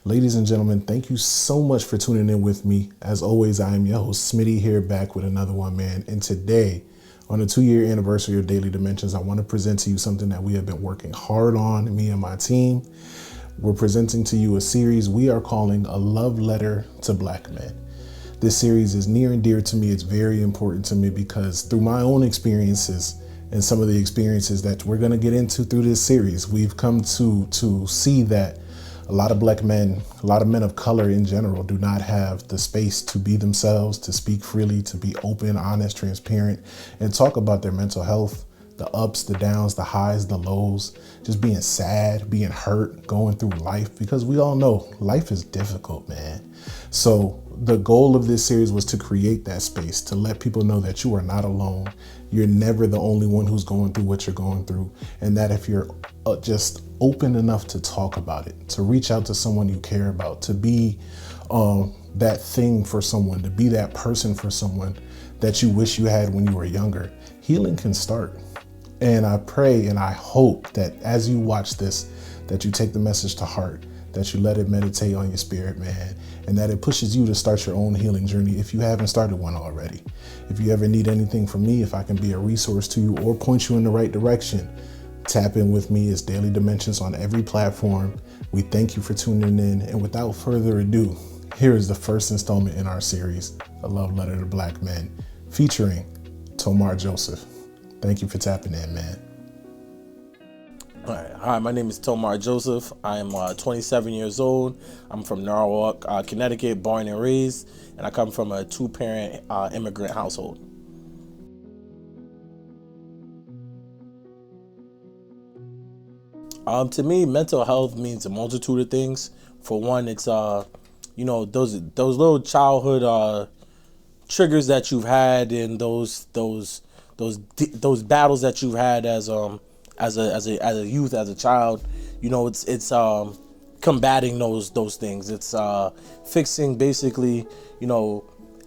Ladies and gentlemen, thank you so much for tuning in with me. As always, I am your host, Smitty, here back with another one, man. And today, on the 2-year anniversary of Daily Dimensions, I want to present to you something that we have been working hard on, me and my team. We're presenting to you a series we are calling A Love Letter to Black Men. This series is near and dear to me. It's very important to me because through my own experiences and some of the experiences that we're going to get into through this series, we've come to see that a lot of black men, a lot of men of color in general, do not have the space to be themselves, to speak freely, to be open, honest, transparent, and talk about their mental health, the ups, the downs, the highs, the lows, just being sad, being hurt, going through life, because we all know life is difficult, man. So the goal of this series was to create that space, to let people know that you are not alone. You're never the only one who's going through what you're going through. And that if you're just open enough to talk about it, to reach out to someone you care about, to be that thing for someone, to be that person for someone that you wish you had when you were younger, healing can start. And I pray and I hope that as you watch this, that you take the message to heart, that you let it meditate on your spirit, man, and that it pushes you to start your own healing journey if you haven't started one already. If you ever need anything from me, if I can be a resource to you or point you in the right direction, tap in with me. It's Daily Dimensions on every platform. We thank you for tuning in. And without further ado, here is the first installment in our series, A Love Letter to Black Men, featuring Tomar Joseph. Thank you for tapping in, man. All right. Hi, my name is Tomar Joseph. I'm 27 years old. I'm from Norwalk, Connecticut, born and raised, and I come from a 2-parent immigrant household. To me, mental health means a multitude of things. For one, it's those little childhood triggers that you've had, and those battles that you've had as a youth, as a child. It's combating those things. It's fixing basically,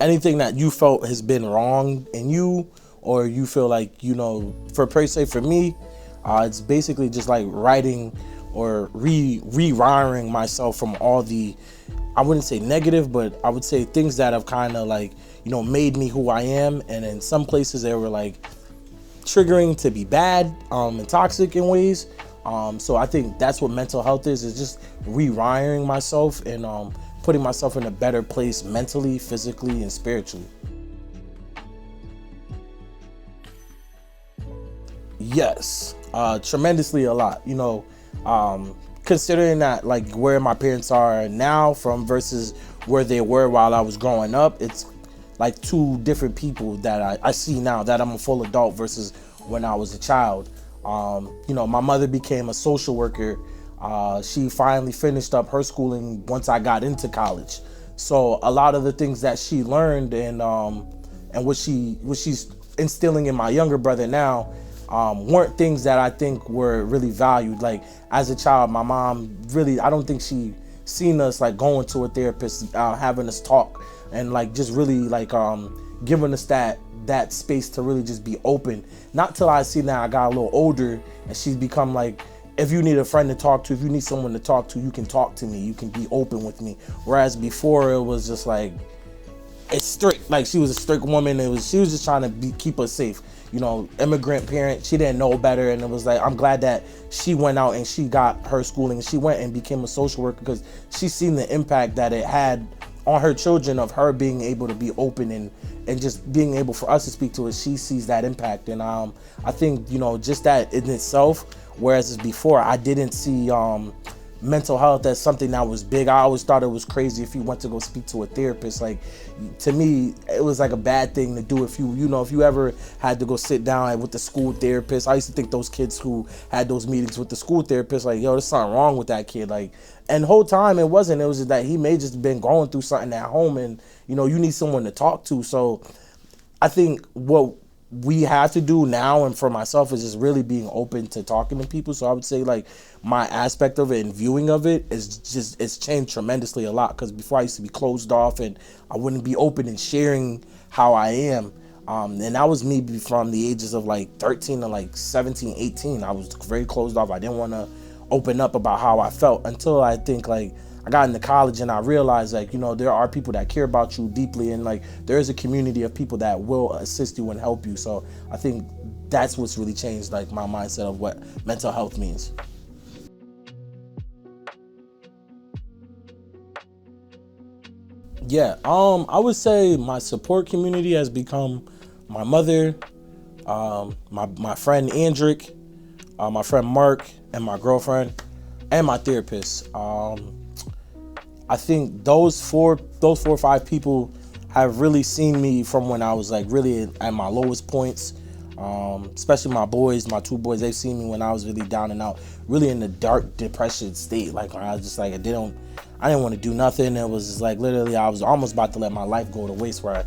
anything that you felt has been wrong in you, or you feel like, for me, it's basically just like writing or rewiring myself from all the, I wouldn't say negative, but I would say things that have kind of like, made me who I am. And in some places they were like triggering to be bad and toxic in ways. So I think that's what mental health is just rewiring myself and putting myself in a better place mentally, physically, and spiritually. Yes, tremendously a lot. Considering that like where my parents are now from versus where they were while I was growing up, it's like two different people that I see now that I'm a full adult versus when I was a child. My mother became a social worker. She finally finished up her schooling once I got into college. So a lot of the things that she learned and what she's instilling in my younger brother now weren't things that I think were really valued. Like as a child, my mom really, I don't think she seen us like going to a therapist, having us talk, and like just really like giving us that space to really just be open. Not till I see now I got a little older and she's become like, if you need a friend to talk to, if you need someone to talk to, you can talk to me, you can be open with me. Whereas before it was just like, it's strict. Like she was a strict woman. She was just trying to keep us safe. Immigrant parent, she didn't know better. And it was like, I'm glad that she went out and she got her schooling. She went and became a social worker because she seen the impact that it had on her children of her being able to be open and just being able for us to speak to it. She sees that impact. And I think, just that in itself, whereas before I didn't see mental health as something that was big. I always thought it was crazy if you went to go speak to a therapist. Like to me, it was like a bad thing to do if you ever had to go sit down with the school therapist. I used to think those kids who had those meetings with the school therapist, like, yo, there's something wrong with that kid. Like, and the whole time it was just that he may just been going through something at home and, you need someone to talk to. So I think what we have to do now, and for myself, is just really being open to talking to people. So I would say like my aspect of it and viewing of it it's changed tremendously a lot, because before I used to be closed off and I wouldn't be open and sharing how I am. And that was me from the ages of like 13 to like 17, 18. I was very closed off. I didn't want to open up about how I felt until I think like I got into college and I realized, like, there are people that care about you deeply, and like there is a community of people that will assist you and help you. So I think that's what's really changed, like, my mindset of what mental health means. Yeah, I would say my support community has become my mother, my friend Andrick, my friend Mark, and my girlfriend, and my therapist. I think those four or five people have really seen me from when I was like really at my lowest points. Especially my boys, my two boys, they've seen me when I was really down and out, really in the dark depression state. Like when I was just like, I didn't want to do nothing. It was just like literally I was almost about to let my life go to waste, where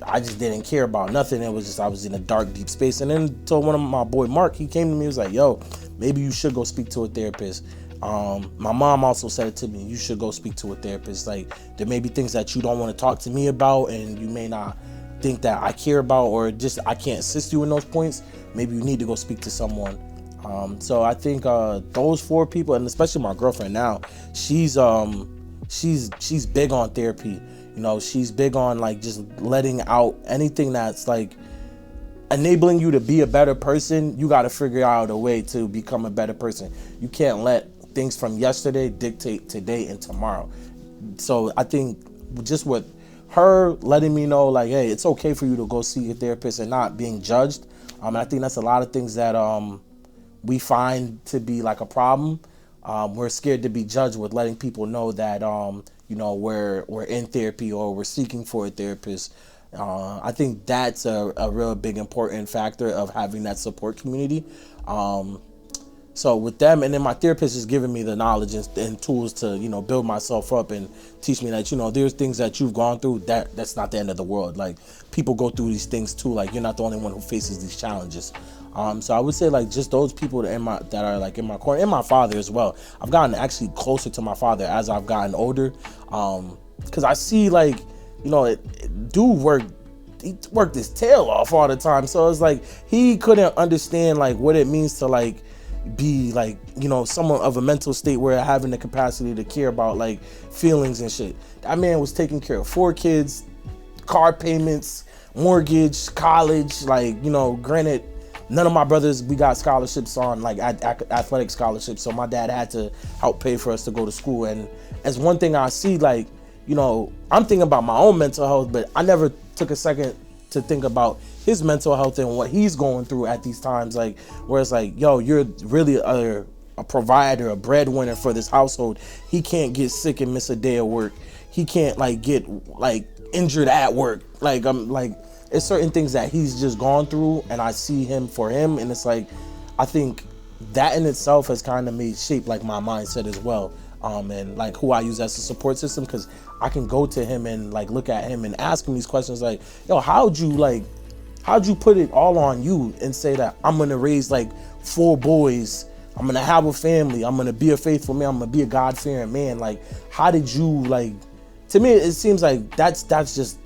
I just didn't care about nothing. It was just, I was in a dark, deep space. And then told one of my boy Mark, he came to me, he was like, yo, maybe you should go speak to a therapist. My mom also said it to me, you should go speak to a therapist. Like, there may be things that you don't want to talk to me about, and you may not think that I care about, or just I can't assist you in those points. Maybe you need to go speak to someone. So I think those four people, and especially my girlfriend now, she's big on therapy. She's big on like just letting out anything that's like enabling you to be a better person. You got to figure out a way to become a better person. You can't let things from yesterday dictate today and tomorrow. So I think just with her letting me know, like, hey, it's okay for you to go see a therapist and not being judged. And I think that's a lot of things that we find to be like a problem. We're scared to be judged with letting people know that we're in therapy or we're seeking for a therapist. I think that's a real big important factor of having that support community. So with them, and then my therapist is giving me the knowledge and tools to, build myself up and teach me that, there's things that you've gone through, that's not the end of the world. Like, people go through these things too. Like, you're not the only one who faces these challenges. So I would say, like, just those people that are like in my corner, and my father as well. I've gotten actually closer to my father as I've gotten older. Cause I see, like, dude he worked his tail off all the time. So it's like, he couldn't understand like what it means to like be like, someone of a mental state where having the capacity to care about like feelings and shit. That man was taking care of 4 kids, car payments, mortgage, college. Like, granted, none of my brothers, we got scholarships on like athletic scholarships. So my dad had to help pay for us to go to school. And as one thing I see, like, I'm thinking about my own mental health, but I never took a second to think about his mental health and what he's going through at these times. Like, where it's like, yo, you're really a provider, a breadwinner for this household. He can't get sick and miss a day of work. He can't like get like injured at work. Like, I'm like, it's certain things that he's just gone through, and I see him for him. And it's like, I think that in itself has kind of made shape like my mindset as well. And like who I use as a support system, because I can go to him and like look at him and ask him these questions like, yo, how'd you put it all on you and say that I'm gonna raise like 4 boys, I'm gonna have a family, I'm gonna be a faithful man, I'm gonna be a God-fearing man? Like, how did you, like, to me it seems like that's just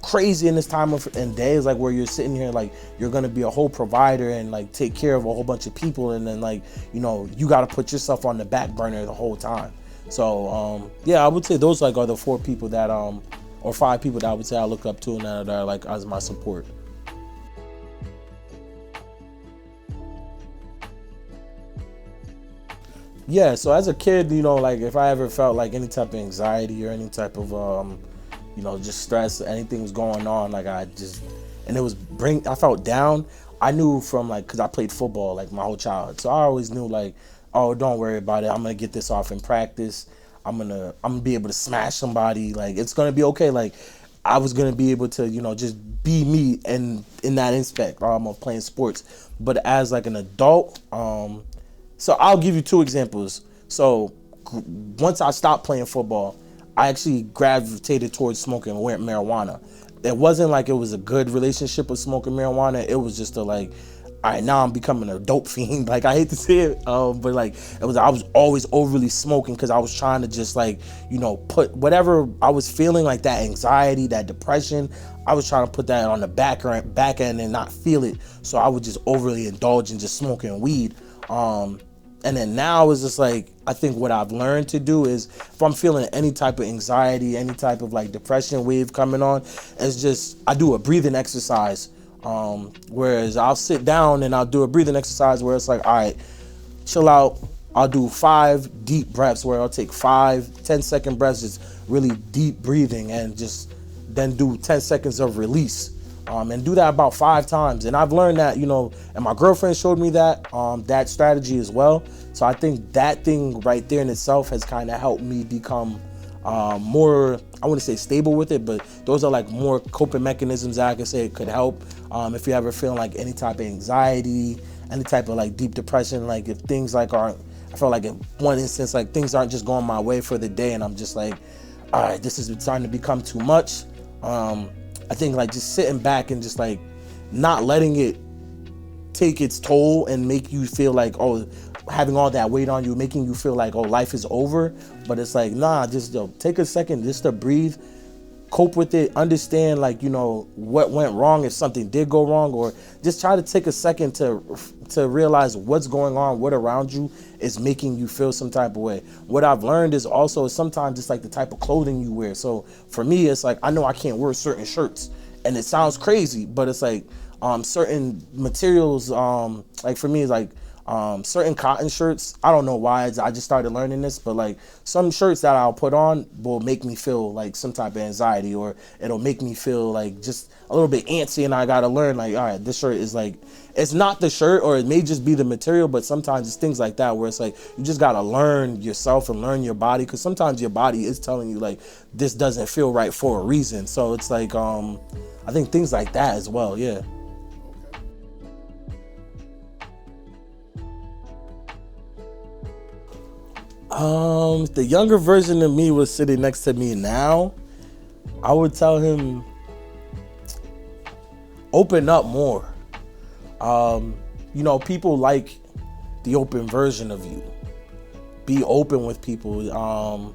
crazy in this time and days, like where you're sitting here like you're gonna be a whole provider and like take care of a whole bunch of people, and then like you got to put yourself on the back burner the whole time. So yeah, I would say those like are the 4 people that or 5 people that I would say I look up to and that are like as my support. Yeah, so as a kid, like if I ever felt like any type of anxiety or any type of just stress, anything was going on, like I felt down. I knew from like, cause I played football like my whole childhood. So I always knew like, oh, don't worry about it. I'm gonna get this off in practice. I'm gonna be able to smash somebody. Like, it's gonna be okay. Like, I was gonna be able to, just be me and in that aspect of playing sports. But as like an adult, so I'll give you 2 examples. So once I stopped playing football, I actually gravitated towards smoking marijuana. It wasn't like it was a good relationship with smoking marijuana. It was just like, all right, now I'm becoming a dope fiend. Like, I hate to say it, but like I was always overly smoking because I was trying to just like, put whatever I was feeling, like that anxiety, that depression, I was trying to put that on the back end and not feel it. So I would just overly indulge in just smoking weed. And then now is just like, I think what I've learned to do is if I'm feeling any type of anxiety, any type of like depression wave coming on, it's just, I do a breathing exercise. Whereas I'll sit down and I'll do a breathing exercise where it's like, all right, chill out. I'll do 5 deep breaths where I'll take 5 10-second breaths, just really deep breathing, and just then do 10 seconds of release. And do that about 5 times. And I've learned that, you know, and my girlfriend showed me that strategy as well. So I think that thing right there in itself has kind of helped me become more, I wouldn't say stable with it, but those are like more coping mechanisms that I can say it could help. If you're ever feeling like any type of anxiety, any type of like deep depression, like if things like aren't, I felt like in one instance, like things aren't just going my way for the day and I'm just like, all right, this is starting to become too much. I think like just sitting back and just like not letting it take its toll and make you feel like, oh, having all that weight on you, making you feel like, oh, life is over. But it's like, nah, just take a second just to breathe, cope with it, understand like, you know, what went wrong if something did go wrong, or just try to take a second to realize what's going on, what around you is making you feel some type of way. What I've learned is also sometimes it's like the type of clothing you wear. So for me, it's like, I know I can't wear certain shirts and it sounds crazy, but it's like certain materials, like for me, it's like certain cotton shirts. I don't know why, I just started learning this, but like some shirts that I'll put on will make me feel like some type of anxiety, or it'll make me feel like just a little bit antsy, and I gotta learn like, all right, this shirt is like, it's not the shirt, or it may just be the material, but sometimes it's things like that where it's like you just gotta learn yourself and learn your body, because sometimes your body is telling you like this doesn't feel right for a reason. So it's like I think things like that as well. Yeah. The younger version of me was sitting next to me now, I would tell him, open up more. You know, people like the open version of you. Be open with people.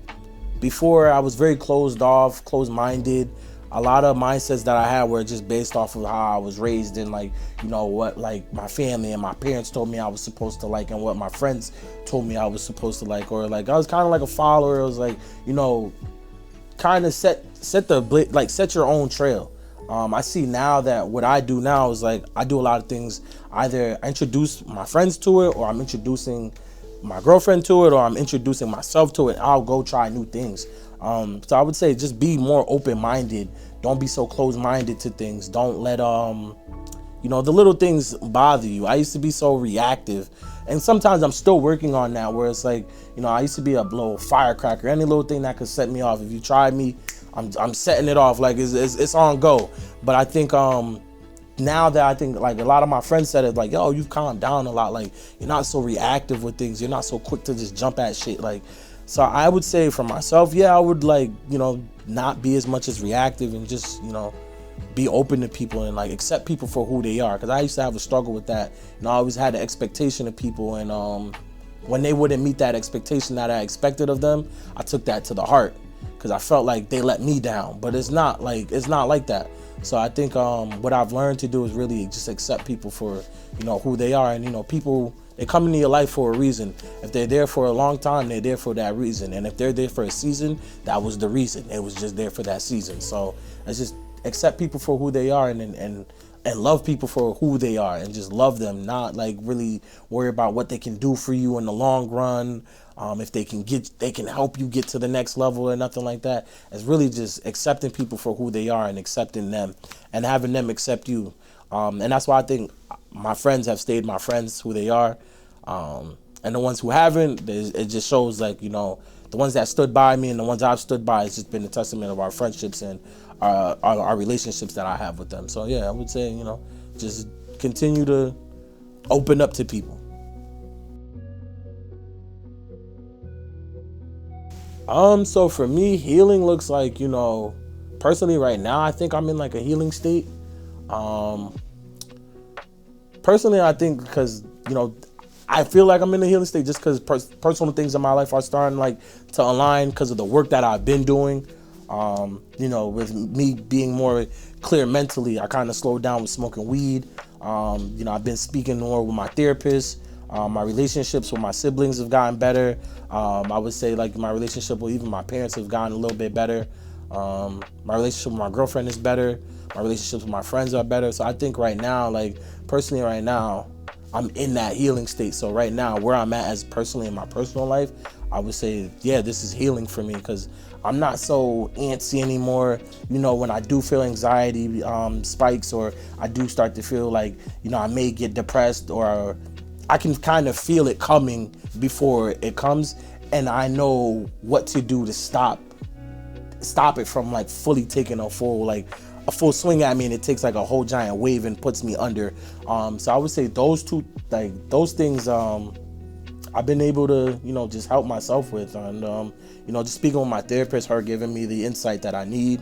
Before I was very closed off, closed-minded. A lot of mindsets that I had were just based off of how I was raised, and like, you know, what like my family and my parents told me I was supposed to like, and what my friends told me I was supposed to like, or like I was kind of like a follower. It was like, you know, kind of set your own trail. I see now that what I do now is like, I do a lot of things. Either I introduce my friends to it, or I'm introducing my girlfriend to it, or I'm introducing myself to it. I'll go try new things. So I would say just be more open-minded. Don't be so closed-minded to things. Don't let you know, the little things bother you. I used to be so reactive, and sometimes I'm still working on that, where it's like, you know, I used to be a little firecracker. Any little thing that could set me off, if you try me, I'm setting it off, like it's on go. But I think now that I think like a lot of my friends said it, like, yo, you've calmed down a lot, like you're not so reactive with things, you're not so quick to just jump at shit, like. So I would say for myself, yeah, I would like, you know, not be as much as reactive, and just, you know, be open to people and like accept people for who they are. Because I used to have a struggle with that. You know, I always had an expectation of people, and when they wouldn't meet that expectation that I expected of them, I took that to the heart, because I felt like they let me down. But it's not like that. So I think what I've learned to do is really just accept people for, you know, who they are. And, you know, people, they come into your life for a reason. If they're there for a long time, they're there for that reason. And if they're there for a season, that was the reason. It was just there for that season. So it's just accept people for who they are, and love people for who they are, and just love them, not like really worry about what they can do for you in the long run. If they can help you get to the next level or nothing like that. It's really just accepting people for who they are, and accepting them, and having them accept you. And that's why I think my friends have stayed my friends, who they are. And the ones who haven't, it just shows like, you know, the ones that stood by me and the ones I've stood by, it's just been a testament of our friendships and our relationships that I have with them. So yeah, I would say, you know, just continue to open up to people. So for me, healing looks like, you know, personally right now, I think I'm in like a healing state. Personally, I think because, you know, I feel like I'm in a healing state just because personal things in my life are starting like to align because of the work that I've been doing. You know, with me being more clear mentally, I kind of slowed down with smoking weed. You know, I've been speaking more with my therapist. My relationships with my siblings have gotten better. I would say like my relationship with even my parents have gotten a little bit better. My relationship with my girlfriend is better. My relationships with my friends are better. So I think right now, like personally right now, I'm in that healing state. So right now, where I'm at as personally in my personal life, I would say, yeah, this is healing for me because I'm not so antsy anymore. You know, when I do feel anxiety spikes, or I do start to feel like, you know, I may get depressed, or I can kind of feel it coming before it comes, and I know what to do to stop it from like fully taking a full swing at me, and it takes like a whole giant wave and puts me under. So I would say those things I've been able to, you know, just help myself with, and you know, just speaking with my therapist, her giving me the insight that I need.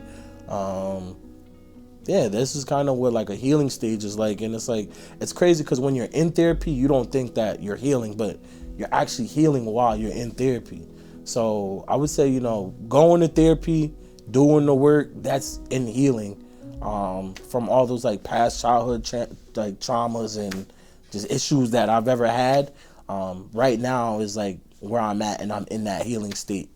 Yeah, this is kind of what like a healing stage is like. And it's like, it's crazy because when you're in therapy, you don't think that you're healing, but you're actually healing while you're in therapy. So I would say, you know, going to therapy, doing the work, that's in healing from all those like past childhood traumas and just issues that I've ever had. Right now is like where I'm at, and I'm in that healing state.